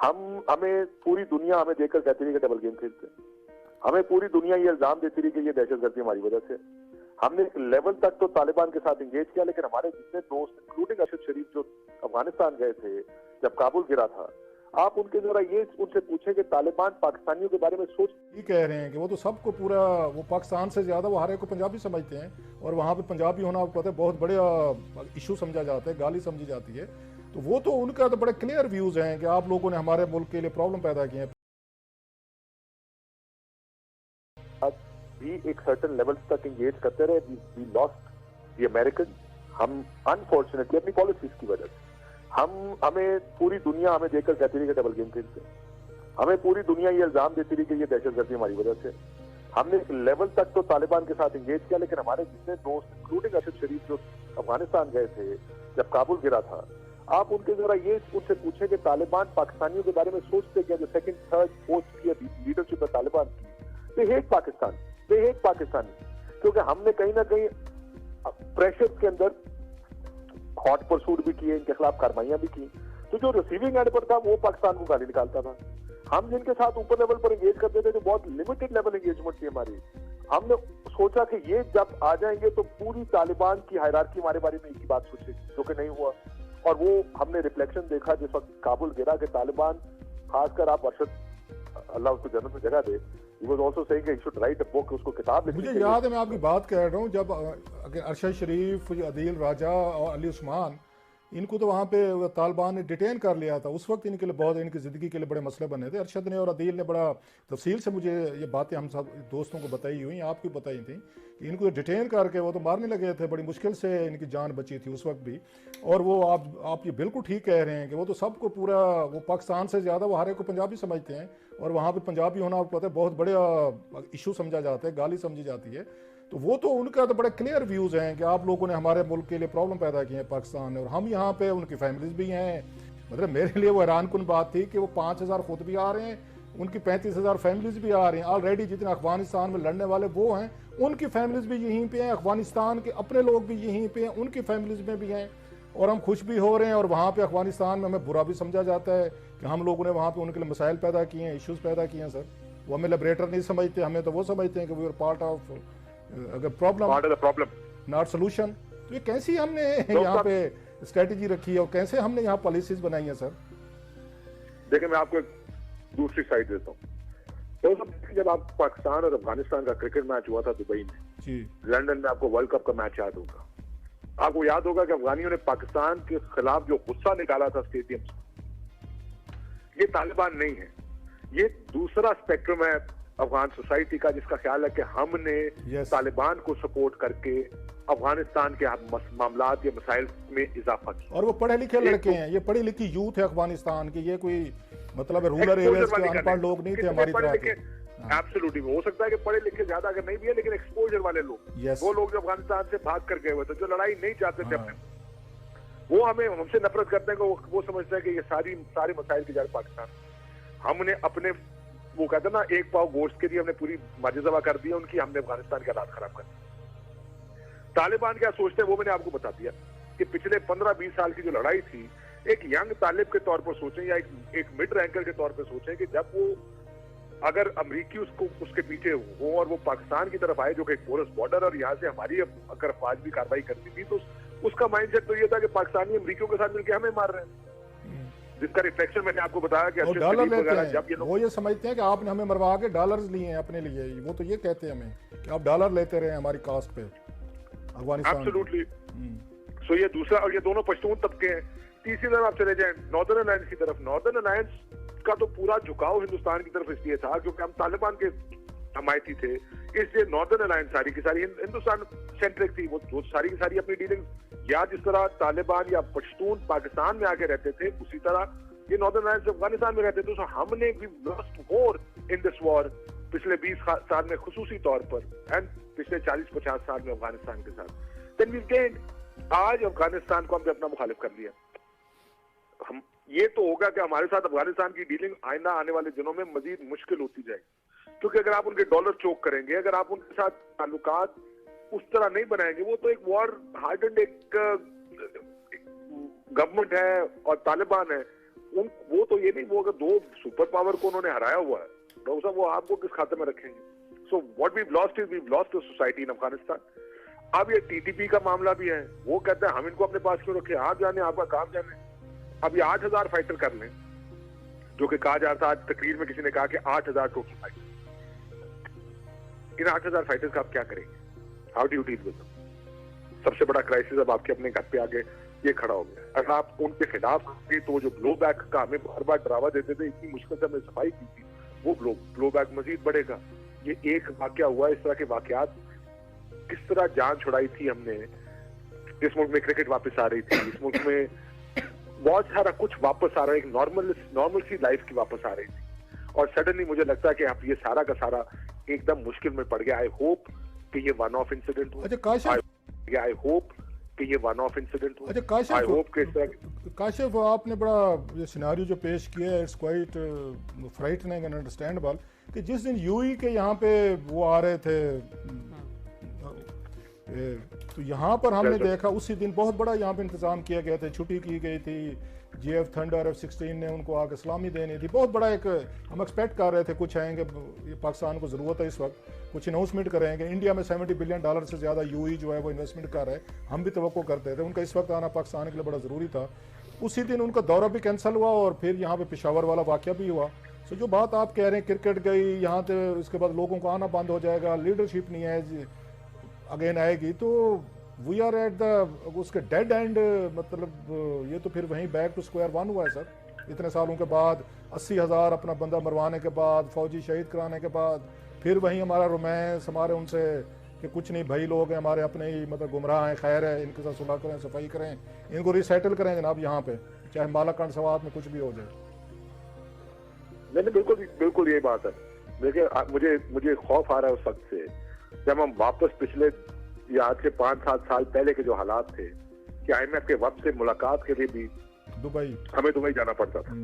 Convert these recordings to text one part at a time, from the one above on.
हमें पूरी दुनिया हमें देखकर कहती रही कि डबल गेम खेलते हैं। हमें पूरी दुनिया ये इल्जाम देती रही कि ये दहशतगर्दी हमारी वजह से। हमने एक लेवल तक तो तालिबान के साथ एंगेज किया, लेकिन हमारे जितने दोस्त इंक्लूडिंग अरशद शरीफ जो अफगानिस्तान गए थे जब काबुल गिरा था, आप उनके जरा ये उनसे पूछें कि तालिबान पाकिस्तानियों के बारे में सोच ये कह रहे हैं कि वो तो सबको पूरा वो पाकिस्तान से ज्यादा वो हर एक को पंजाबी समझते हैं, और वहाँ पे पंजाबी होना आपको पता है बहुत बड़ा इशू समझा जाता है, गाली समझी जाती है। तो वो तो उनका तो बड़े क्लियर व्यूज हैं कि आप लोगों ने हमारे मुल्क के लिए प्रॉब्लम पैदा किए हैं। भी एक सर्टेन लेवल तक एंगेज करते रहे। We lost the American. हम अनफॉर्चुनेटली अपनी पॉलिसीज की वजह से हमें पूरी दुनिया हमें देखकर कहती रही कि डबल गेम खेलते हैं। हमें पूरी दुनिया ये इल्जाम देती रही कि ये दहशतगर्दी हमारी वजह से। हमने एक लेवल तक तो तालिबान के साथ एंगेज किया, लेकिन हमारे जितने दोस्त इंक्लूडिंग अरशद शरीफ जो अफगानिस्तान गए थे जब काबुल गिरा था, आप उनके जरा ये उनसे पूछें कि तालिबान पाकिस्तानियों के बारे में सोचते क्या, जो सेकंड थर्ड फोर्थ की लीडरशिप है तालिबान की, they hate Pakistan, they hate Pakistani. क्योंकि हमने कहीं ना कहीं प्रेशर के अंदर हॉट परसूट भी किए, इनके खिलाफ कार्रवाइयां भी की, तो जो रिसीविंग एंड पर था वो पाकिस्तान को गाली निकालता था। हम जिनके साथ ऊपर लेवल पर एंगेज करते थे, जो बहुत लिमिटेड लेवल एंगेजमेंट थी हमारी, हमने सोचा कि ये जब आ जाएंगे तो पूरी तालिबान की हायरार्की हमारे बारे में एक ही बात सोचेगी, जो कि नहीं हुआ। और वो हमने रिफ्लेक्शन देखा जिस वक्त काबुल गिरा कि तालिबान, खासकर आप अरशद अल्लाह उसको जन्नत में जगह दे, he was also saying he should write a book, उसको किताब लिखनी मुझे याद है, मैं आपकी बात कह रहा हूँ, जब अरशद शरीफ, अदील राजा और अली उस्मान, इनको तो वहाँ पे तालिबान ने डिटेन कर लिया था। उस वक्त इनके लिए बहुत, इनकी ज़िंदगी के लिए बड़े मसले बने थे। अरशद ने और अदील ने बड़ा तफसील से मुझे ये बातें हम सब दोस्तों को बताई हुई, आपको बताई थी कि इनको डिटेन करके वो तो मारने लगे थे, बड़ी मुश्किल से इनकी जान बची थी उस वक्त भी। और वो आप ये बिल्कुल ठीक कह रहे हैं कि वो तो सबको पूरा वो पाकिस्तान से ज़्यादा वो हर एक को पंजाबी समझते हैं, और वहाँ पर पंजाबी होना आपको पता है बहुत बड़ा इशू समझा जाता है, गाली समझी जाती है। तो वो तो उनका तो बड़े क्लियर व्यूज़ हैं कि आप लोगों ने हमारे मुल्क के लिए प्रॉब्लम पैदा की है पाकिस्तान ने, और हम यहाँ पे उनकी फैमिलीज भी हैं। मतलब मेरे लिए वो हैरान कुन बात थी कि वो 5,000 खुद भी आ रहे हैं, उनकी 35,000 फैमिलीज भी आ रही हैं। ऑलरेडी जितने अफगानिस्तान में लड़ने वाले वो हैं, उनकी फैमिलीज भी यहीं पे हैं, अफगानिस्तान के अपने लोग भी यहीं पे हैं, उनकी फैमिलीज में भी हैं, और हम खुश भी हो रहे हैं। और वहाँ पे अफगानिस्तान में हमें बुरा भी समझा जाता है कि हम लोगों ने वहाँ पे उनके लिए मसाइल पैदा किए हैं, इश्यूज़ पैदा किए हैं। सर वो हमें लिबरेटर नहीं समझते, हमें तो वो समझते हैं कि वी आर पार्ट ऑफ अगर प्रॉब्लम नॉट सोल्यूशन। तो ये कैसी हमने यहाँ पे स्ट्रेटेजी रखी है और कैसे हमने यहाँ पॉलिसीज बनाई है? सर देखिए, मैं आपको एक दूसरी साइड देता हूँ। तो जब आप पाकिस्तान और अफगानिस्तान का क्रिकेट मैच हुआ था दुबई में जी, लंदन में, आपको वर्ल्ड कप का मैच याद होगा। आपको याद होगा कि अफगानियों ने पाकिस्तान के खिलाफ जो गुस्सा निकाला था स्टेडियम से, ये तालिबान नहीं है, ये दूसरा स्पेक्ट्रम है अफगान सोसाइटी का, जिसका ख्याल है कि हमने तालिबान को सपोर्ट करके अफगानिस्तान के मामलात या मसाइल में इजाफा किया। और वो पढ़े लिखे लड़के हैं, ये पढ़ी लिखी यूथ है अफगानिस्तान की, ये कोई मतलब रूरल एरियाज के अनपढ़ लोग नहीं थे हमारी तरह के। एब्सोल्युटली हो सकता है कि पढ़े लिखे ज्यादा अगर नहीं भी है, लेकिन एक्सपोजर वाले लोग, वो लोग जो अफगानिस्तान से भाग कर गए हुए थे, जो लड़ाई नहीं चाहते थे अपने, वो हमसे नफरत करते हैं। वो समझते हैं कि ये सारे मसाइल की जड़ पाकिस्तान। हमने अपने, वो कहते हैं ना, एक पाव गोश्त के लिए हमने पूरी मजजबा कर दिया उनकी, हमने अफगानिस्तान के हालात खराब कर दिए। तालिबान क्या सोचते हैं वो मैंने आपको बता दिया कि पिछले 15-20 साल की जो लड़ाई थी, एक यंग तालिब के तौर पर सोचें या एक मिड रैंकर के तौर पर सोचें कि जब वो, अगर अमरीकी उसके पीछे हो और वो पाकिस्तान की तरफ आए जो कि एक पोरस बॉर्डर, और यहाँ से हमारी अगर अफवाज भी कार्रवाई करती थी, तो उसका माइंडसेट तो ये था कि पाकिस्तानी अमरीकियों के साथ मिलकर हमें मार रहे हैं, जिसका रिफ्लेक्शन मैंने आपको बताया कि डॉलर लेते हैं। जब ये वो ये समझते हैं कि आपने हमें मरवा के डॉलर्स लिए हैं अपने लिए, वो तो ये कहते हैं हमें कि आप डॉलर लेते रहे हमारी कास्ट पे अफगानिस्तान। एब्सोल्युटली। सो ये दूसरा, और ये दोनों पश्तून तबके हैं। तीसरी तरफ आप चले जाएं नॉर्दर्न अलायंस की तरफ। नॉर्दर्न अलायंस का तो पूरा झुकाव हिंदुस्तान की तरफ इसलिए था क्योंकि हम तालिबान के हमायती थे, इसलिए नॉर्दर्न अलायंस सारी की सारी हिंदुस्तान सेंट्रिक थी। वो सारी की सारी अपनी डीलिंग, या जिस तरह तालिबान या पश्तून पाकिस्तान में आके रहते थे, उसी तरह ये नॉर्दर्न अलायंस अफगानिस्तान में रहते थे। तो हमने भी lost war in this war पिछले 20 साल में खुसूसी तौर पर, एंड पिछले 40-50 साल में अफगानिस्तान के साथ। देन वी गेन, आज अफगानिस्तान को हमने अपना मुखालिफ कर लिया। हम ये तो होगा कि हमारे साथ अफगानिस्तान की डीलिंग आइंदा आने वाले दिनों में मजीद मुश्किल होती जाएगी, क्योंकि अगर आप उनके डॉलर चोक करेंगे, अगर आप उनके साथ ताल्लुकात उस तरह नहीं बनाएंगे, वो तो एक वॉर हार्डन्ड एक गवर्नमेंट है और तालिबान है, वो तो ये नहीं, वो अगर 2 सुपर पावर को उन्होंने हराया हुआ है तो साहब वो आपको किस खाते में रखेंगे? So what we lost is we lost the society in Afghanistan. अब ये टीटीपी का मामला भी है, वो कहते हैं हम इनको अपने पास क्यों रखे, आप जाने, आपका काम जाने। अब ये 8,000 फाइटर कर लें, जो कि कहा जा रहा था, आज तकरीर में किसी ने कहा कि 8,000 टोटल फाइटर। इन 8,000 फाइटर्स का आप क्या करेंगे? How do you deal with them? सबसे बड़ा क्राइसिस अब आपके अपने घर पे आगे ये खड़ा हो गया। अगर आप उनके खिलाफ तो जो ब्लो बैक का हमें बार बार डरावा देते थे, इतनी मुश्किल से हमने सफाई की थी, वो ब्लो बैक मजीद बढ़ेगा। ये एक वाकया हुआ, इस तरह के वाकयात किस तरह जान छुड़ाई थी हमने। इस मुल्क में क्रिकेट वापस आ रही थी, इस मुल्क में बहुत सारा कुछ वापस आ रहा है, एक नॉर्मल सी लाइफ की वापस आ रही थी, और सडनली मुझे लगता है कि अब ये सारा का सारा एकदम मुश्किल में पड़ गया। आई होप कि ये वन ऑफ इंसिडेंट हो। आई होप कि ये वन ऑफ इंसिडेंट हो। अच्छा आई होप कि काशिफ, आपने बड़ा ये सिनारियो जो पेश किया है, it's quite frightening and understandable, कि जिस दिन यूई के यहाँ पे वो आ रहे थे तो यहाँ पर हमने देखा उसी दिन बहुत बड़ा यहाँ पे इंतजाम किया गया था, छुट्टी की गई थी, GF थंडर F-16 ने उनको आके सलामी देनी थी। बहुत बड़ा एक हम एक्सपेक्ट कर रहे थे कुछ आएंगे, पाकिस्तान को ज़रूरत है इस वक्त, कुछ अनाउंसमेंट करेंगे। इंडिया में $70 बिलियन से ज़्यादा यूई जो है वो इन्वेस्टमेंट कर रहे हैं, हम भी तवक्को करते थे। उनका इस वक्त आना पाकिस्तान के लिए बड़ा ज़रूरी था। उसी दिन उनका दौरा भी कैंसिल हुआ और फिर यहाँ पे पेशावर वाला वाक़या भी हुआ। सो जो बात आप कह रहे हैं, क्रिकेट गई यहाँ से, इसके बाद लोगों को आना बंद हो जाएगा, लीडरशिप नहीं है अगेन आएगी, तो वी आर एट द उसके डेड एंड। मतलब ये तो फिर वहीं बैक टू स्क्वायर वन हुआ है सर। इतने सालों के बाद 80,000 अपना बंदा मरवाने के बाद, फौजी शहीद कराने के बाद, फिर वहीं हमारा रोमांस हमारे उनसे कि कुछ नहीं भाई, लोग हैं हमारे अपने ही, मतलब गुमराह हैं, खैर है, इनके साथ सुलह करें, सफाई करें, इनको रिसेटल करें जनाब यहाँ पे, चाहे मालाकान सवात में कुछ भी हो जाए। नहीं, बिल्कुल यही बात है। देखिए मुझे खौफ आ रहा है उस वक्त से जब हम वापस पिछले या आज से 5-7 साल पहले के जो हालात थे कि IMF के वक्त से मुलाकात के लिए भी हमें दुबई जाना पड़ता था।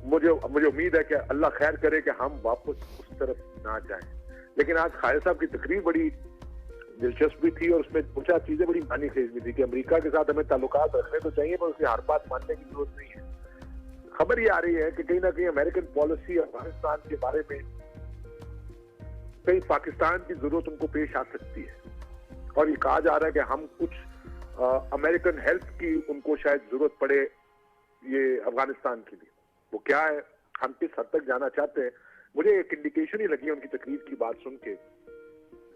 मुझे उम्मीद है कि अल्लाह खैर करे कि हम वापस उस तरफ ना जाएं। लेकिन आज खालिद साहब की तकरीर बड़ी दिलचस्प भी थी और उसमें कुछ चीजें बड़ी मानी खेज भी थी कि अमेरिका के साथ हमें ताल्लुकात रखने तो चाहिए, पर उसकी हर बात मानने की जरूरत नहीं है। खबर ये आ रही है कि कहीं ना कहीं अमेरिकन पॉलिसी अफगानिस्तान के बारे में कहीं पाकिस्तान की जरूरत उनको पेश आ सकती है, और ये कहा जा रहा है कि हम कुछ अमेरिकन हेल्प की उनको शायद जरूरत पड़े ये अफगानिस्तान के लिए। वो क्या है, हम किस हद तक जाना चाहते हैं, मुझे एक इंडिकेशन ही लगी उनकी तकरीर की बात सुन के,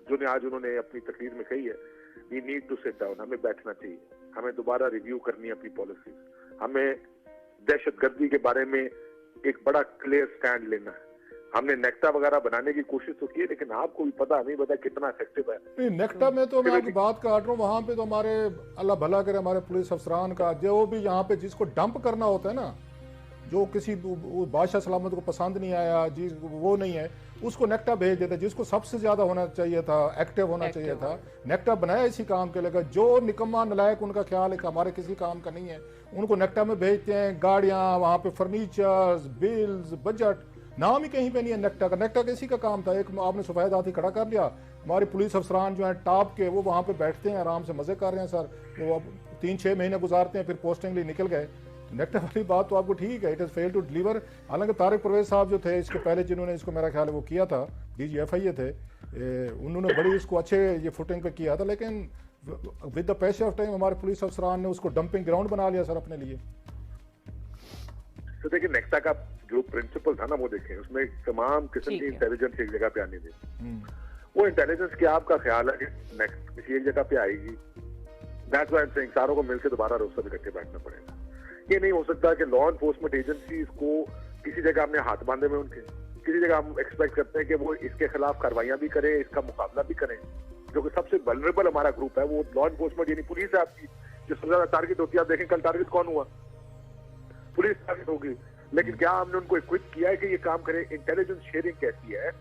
जो आज उन्होंने अपनी तकरीर में कही है, we need to sit down, हमें बैठना चाहिए, हमें दोबारा रिव्यू करनी है अपनी पॉलिसी, हमें दहशतगर्दी के बारे में एक बड़ा क्लियर स्टैंड लेना है। हमने नेक्टा वगैरह बनाने की कोशिश तो की, लेकिन आपको भी पता नहीं पता कितना इफेक्टिव है। नहीं, नेक्टा में तो मैं आपकी बात काट रहा हूँ, वहाँ पे तो हमारे अल्लाह भला करे हमारे पुलिस अफसरान का, जो भी यहाँ पे जिसको डंप करना होता है ना, जो किसी बादशाह सलामत को पसंद नहीं आया, जी वो नहीं है, उसको नेक्टा भेज देता। जिसको सबसे ज्यादा होना चाहिए था, एक्टिव होना चाहिए था, नेक्टा बनाया इसी काम के लिए। जो निकम्मा नलायक उनका ख्याल है कि हमारे किसी काम का नहीं है, उनको नेक्टा में भेजते हैं। गाड़ियाँ वहाँ पे, फर्नीचर्स, बिल्स, बजट, नाम ही कहीं पे नहीं है नेक्टा का। नेक्टा किसी का काम था, एक आपने सफेद हाथी खड़ा कर लिया। हमारे पुलिस अफसरान जो हैं टॉप के, वो वहाँ पे बैठते हैं, आराम से मजे कर रहे हैं सर, वो अब 3-6 महीने गुजारते हैं, फिर पोस्टिंग लिए निकल गए। नेक्टा वाली बात तो आपको ठीक है, it is fail to deliver. हालांकि तारिक परवेज साहब जो थे इसके पहले, जिन्होंने इसको मेरा ख्याल है वो किया था, DGFI थे, उन्होंने बड़ी इसको अच्छे ये फुटिंग पे किया था, लेकिन with the passage of time हमारे पुलिस अफसरान ने उसको डंपिंग ग्राउंड बना लिया सर अपने लिए। तो देखिए नेक्टा का जो प्रिंसिपल था ना, वो देखें, उसमें तमाम किस्म की इंटेलिजेंस एक जगह पे आनी थी। वो इंटेलिजेंस क्या आपका ख्याल है कि नेक्स्ट किसी एक जगह पे आएगी? That's why I am saying सारों को मिलकर दोबारा रोस्टर इकट्ठे बैठना पड़ेगा। ये नहीं हो सकता कि लॉ एनफोर्समेंट एजेंसीज को किसी जगह हमने हाथ बांधे में उनके, किसी जगह हम एक्सपेक्ट करते हैं कि वो इसके खिलाफ कार्रवाइयां भी करें, इसका मुकाबला भी करें। जो कि सबसे वल्नरेबल हमारा ग्रुप है वो लॉ एनफोर्समेंट, यानी पुलिस है आपकी, जो सबसे ज्यादा टारगेट होती है। आप देखें कल टारगेट कौन हुआ? पुलिस टारगेट होगी। लेकिन क्या हमने उनको इक्विप किया है कि ये काम करे? इंटेलिजेंस शेयरिंग कैसी है?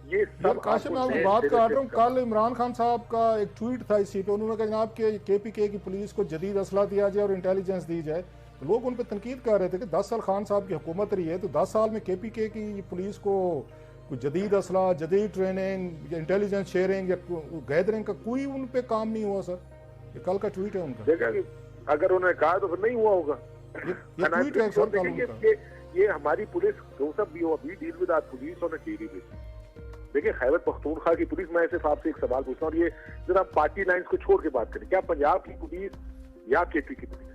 ये सब काशिम, मैं आपको बात कर रहा हूँ, कल इमरान खान साहब का एक ट्वीट था इसी पे, उन्होंने कहा जनाब के KPK की पुलिस को जदीद असला दिया जाए और इंटेलिजेंस दी जाए। तो लोग उन पर तनकीद कर रहे थे कि 10 साल खान साहब की हुकूमत रही है, तो 10 साल में KPK की पुलिस को कोई जदीद असला, जदीद ट्रेनिंग, इंटेलिजेंस शेयरिंग या गैदरिंग का कोई उन पे काम नहीं हुआ सर। ये कल का ट्वीट है उनका। अगर उन्होंने कहा तो फिर नहीं हुआ होगा। ये ट्वीट है सर कानून का। ये हमारी पुलिस जो सब भी हो, we deal with our police on a daily basis. देखिए खैबर पख्तूनख्वा की पुलिस, मैं सिर्फ आपसे एक सवाल पूछता हूँ, ये जरा पार्टी लाइंस को छोड़ के बात करें, क्या पंजाब की पुलिस या केपी की पुलिस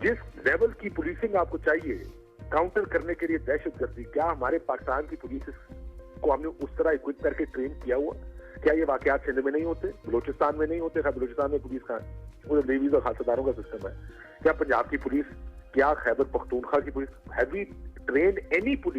जिस लेवल की पुलिसिंग आपको चाहिए काउंटर करने के लिए दहशतगर्दी, क्या हमारे पाकिस्तान की पुलिस को हमने उस तरह इक्विप करके ट्रेन किया हुआ? क्या ये वाकयात सिंध में नहीं होते, बलोचिस्तान में नहीं होते? बलोचिस्तान में पुलिस कहाँ है? वो नेवीज और खासदारों का सिस्टम है। क्या पंजाब की पुलिस, क्या खैबर पख्तूनख्वा की police, have we train any police